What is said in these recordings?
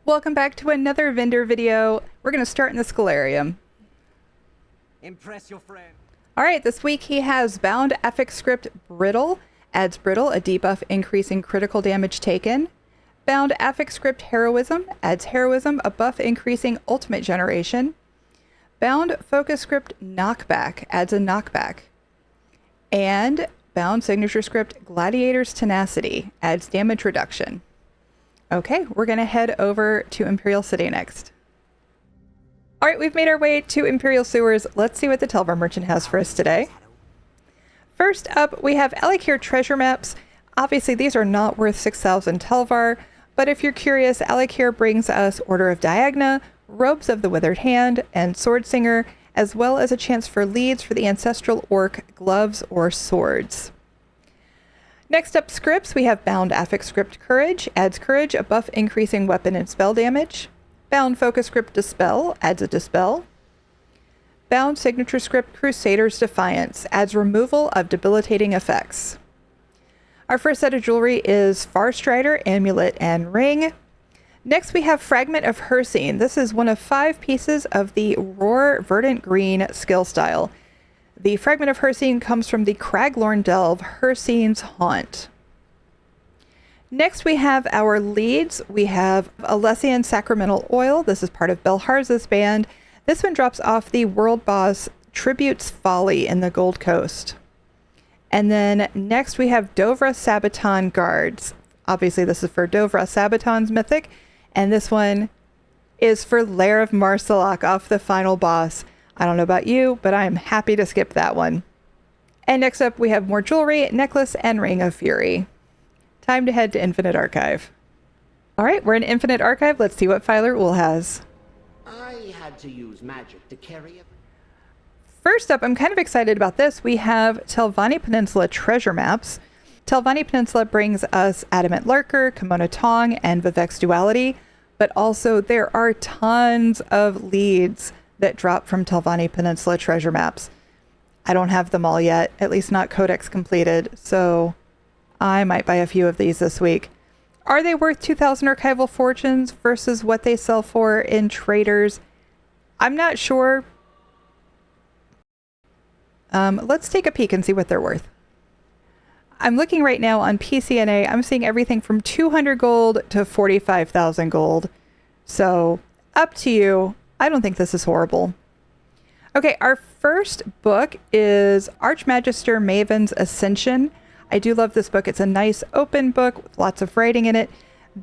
Welcome back to another vendor video. We're going to start in the Scholarium. Impress your friend. Alright, this week he has Bound Affix Script Brittle. Adds Brittle, a debuff increasing critical damage taken. Bound Affix Script Heroism. Adds Heroism, a buff increasing ultimate generation. Bound Focus Script Knockback. Adds a knockback. And Bound Signature Script Gladiator's Tenacity. Adds damage reduction. Okay, we're going to head over to Imperial City next. Alright, we've made our way to Imperial Sewers. Let's see what the Telvar Merchant has for us today. First up, we have Alikir treasure maps. Obviously, these are not worth 6,000 Telvar, but if you're curious, Alikir brings us Order of Diagna, Robes of the Withered Hand, and Sword Singer, as well as a chance for leads for the Ancestral Orc, gloves, or swords. Next up, scripts, we have Bound Affix Script Courage, adds Courage, a buff increasing weapon and spell damage. Bound Focus Script Dispel, adds a Dispel. Bound Signature Script Crusader's Defiance, adds removal of debilitating effects. Our first set of jewelry is Farstrider, Amulet, and Ring. Next we have Fragment of Hersine. This is one of 5 pieces of the Roar Verdant Green skill style. The Fragment of Hersine comes from the Craglorn Delve, Hersine's Haunt. Next we have our leads. We have Alessian Sacramental Oil. This is part of Belharza's band. This one drops off the World Boss Tribute's Folly in the Gold Coast. And then next we have Dovra Sabaton Guards. Obviously this is for Dovra Sabaton's Mythic. And this one is for Lair of Marsalak off the final boss. I don't know about you, but I am happy to skip that one. And next up, we have more jewelry, necklace, and Ring of Fury. Time to head to Infinite Archive. All right, we're in Infinite Archive. Let's see what Filer Ul has. I had to use magic to carry it. First up, I'm kind of excited about this. We have Telvanni Peninsula treasure maps. Telvanni Peninsula brings us Adamant Lurker, Kimono Tong, and Vivek's Duality, but also there are tons of leads that drop from Telvanni Peninsula treasure maps. I don't have them all yet, at least not Codex completed, so I might buy a few of these this week. Are they worth 2,000 archival fortunes versus what they sell for in traders? I'm not sure. Let's take a peek and see what they're worth. I'm looking right now on PCNA. I'm seeing everything from 200 gold to 45,000 gold. So up to you. I don't think this is horrible. Okay, our first book is Archmagister Maven's Ascension. I do love this book. It's a nice open book with lots of writing in it.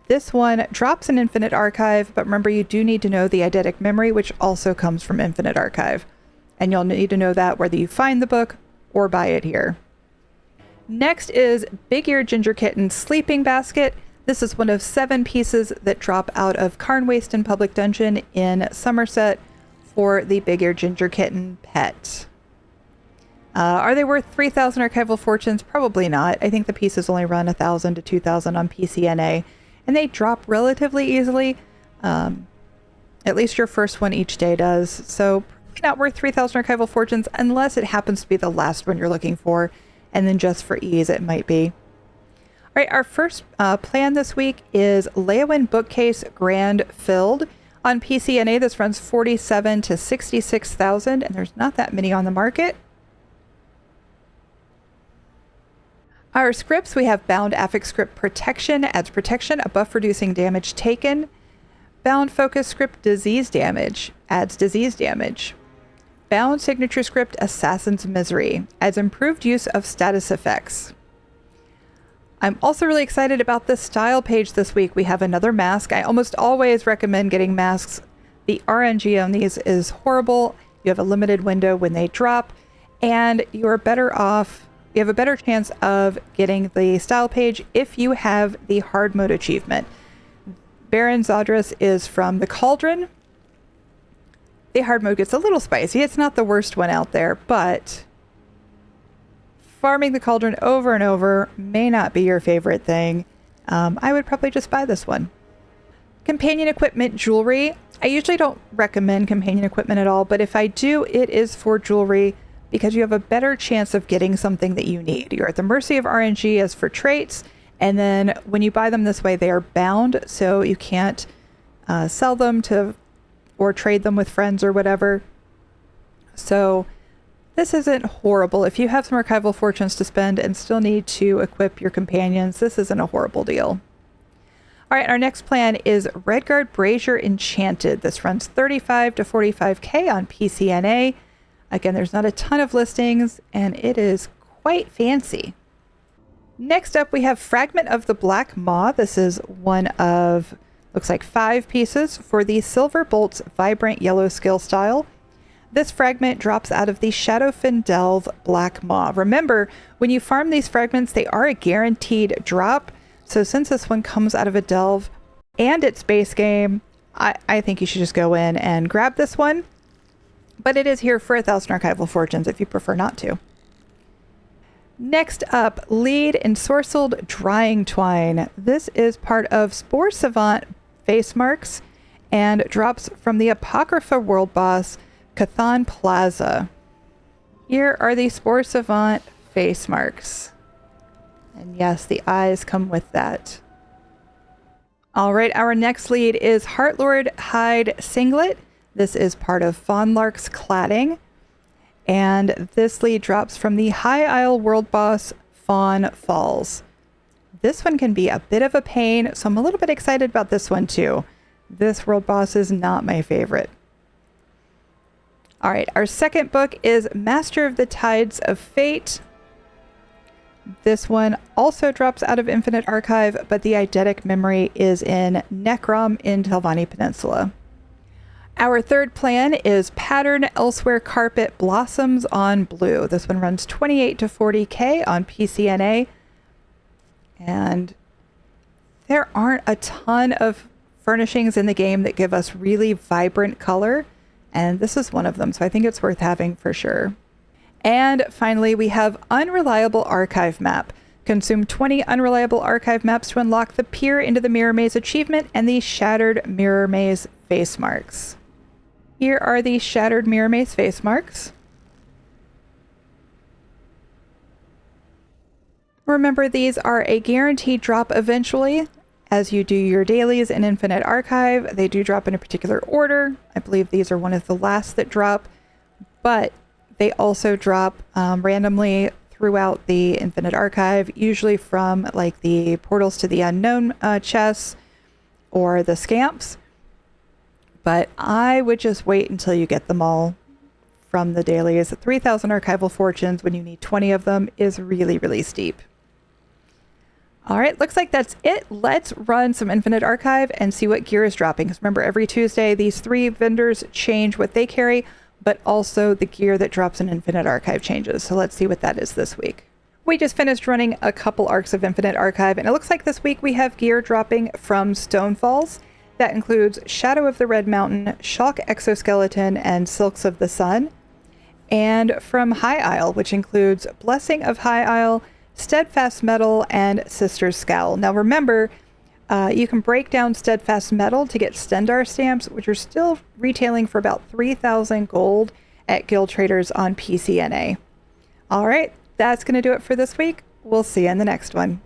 This one drops in Infinite Archive, but remember you do need to know the eidetic memory, which also comes from Infinite Archive. And you'll need to know that whether you find the book or buy it here. Next is Big-Eared Ginger Kitten Sleeping Basket. This is one of 7 pieces that drop out of Carnwaste and Public Dungeon in Somerset for the Big-Eared Ginger Kitten pet. Are they worth 3,000 archival fortunes? Probably not. I think the pieces only run 1,000 to 2,000 on PCNA, and they drop relatively easily. At least your first one each day does. So probably not worth 3,000 archival fortunes unless it happens to be the last one you're looking for, and then just for ease it might be. All right, our first plan this week is Leowyn Bookcase Grand Filled. On PCNA, this runs 47 to 66,000, and there's not that many on the market. Our scripts, we have Bound Affix Script Protection, adds protection, a buff reducing damage taken. Bound Focus Script Disease Damage, adds disease damage. Bound Signature Script Assassin's Misery, adds improved use of status effects. I'm also really excited about this style page this week. We have another mask. I almost always recommend getting masks. The RNG on these is horrible. You have a limited window when they drop, and you are better off. You have a better chance of getting the style page if you have the hard mode achievement. Baron Zadras is from the Cauldron. The hard mode gets a little spicy. It's not the worst one out there, but farming the Cauldron over and over may not be your favorite thing. I would probably just buy this one. Companion equipment jewelry. I usually don't recommend companion equipment at all, but if I do, it is for jewelry because you have a better chance of getting something that you need. You're at the mercy of RNG as for traits, and then when you buy them this way, they are bound, so you can't sell them to or trade them with friends or whatever. So this isn't horrible. If you have some archival fortunes to spend and still need to equip your companions, this isn't a horrible deal. All right, our next plan is Redguard Brazier Enchanted. This runs 35 to 45k on PCNA. Again, there's not a ton of listings, and it is quite fancy. Next up, we have Fragment of the Black Maw. This is one of, looks like 5 pieces for the Silver Bolt's Vibrant Yellow skill style. This fragment drops out of the Shadowfen Delve Black Maw. Remember, when you farm these fragments, they are a guaranteed drop. So since this one comes out of a Delve and it's base game, I think you should just go in and grab this one. But it is here for 1,000 archival fortunes if you prefer not to. Next up, Lead Ensorcelled Drying Twine. This is part of Spore Savant Face Marks and drops from the Apocrypha World Boss, Cathan Plaza. Here are the Spore Savant face marks. And yes, the eyes come with that. All right, our next lead is Heartlord Hide Singlet. This is part of Fawnlark's Cladding. And this lead drops from the High Isle World Boss, Fawn Falls. This one can be a bit of a pain, so I'm a little bit excited about this one too. This world boss is not my favorite. All right, our second book is Master of the Tides of Fate. This one also drops out of Infinite Archive, but the eidetic memory is in Necrom in Telvanni Peninsula. Our third plan is Pattern Elsewhere Carpet Blossoms on Blue. This one runs 28 to 40k on PCNA. And there aren't a ton of furnishings in the game that give us really vibrant color. And this is one of them, so I think it's worth having for sure. And finally, we have Unreliable Archive Map. Consume 20 Unreliable Archive Maps to unlock the Peer into the Mirror Maze achievement and the Shattered Mirror Maze face marks. Here are the Shattered Mirror Maze face marks. Remember, these are a guaranteed drop eventually. As you do your dailies in Infinite Archive, they do drop in a particular order. I believe these are one of the last that drop, but they also drop randomly throughout the Infinite Archive, usually from like the Portals to the Unknown chests or the Scamps. But I would just wait until you get them all from the dailies. 3,000 archival fortunes when you need 20 of them is really, really steep. All right, looks like that's it. Let's run some Infinite Archive and see what gear is dropping. Because remember, every Tuesday, these 3 vendors change what they carry, but also the gear that drops in Infinite Archive changes. So let's see what that is this week. We just finished running a couple arcs of Infinite Archive, and it looks like this week we have gear dropping from Stonefalls. That includes Shadow of the Red Mountain, Shock Exoskeleton, and Silks of the Sun. And from High Isle, which includes Blessing of High Isle, Steadfast Metal, and Sister's Scowl. Now remember, you can break down Steadfast Metal to get Stendar stamps, which are still retailing for about 3,000 gold at Guild Traders on PCNA. All right, that's going to do it for this week. We'll see you in the next one.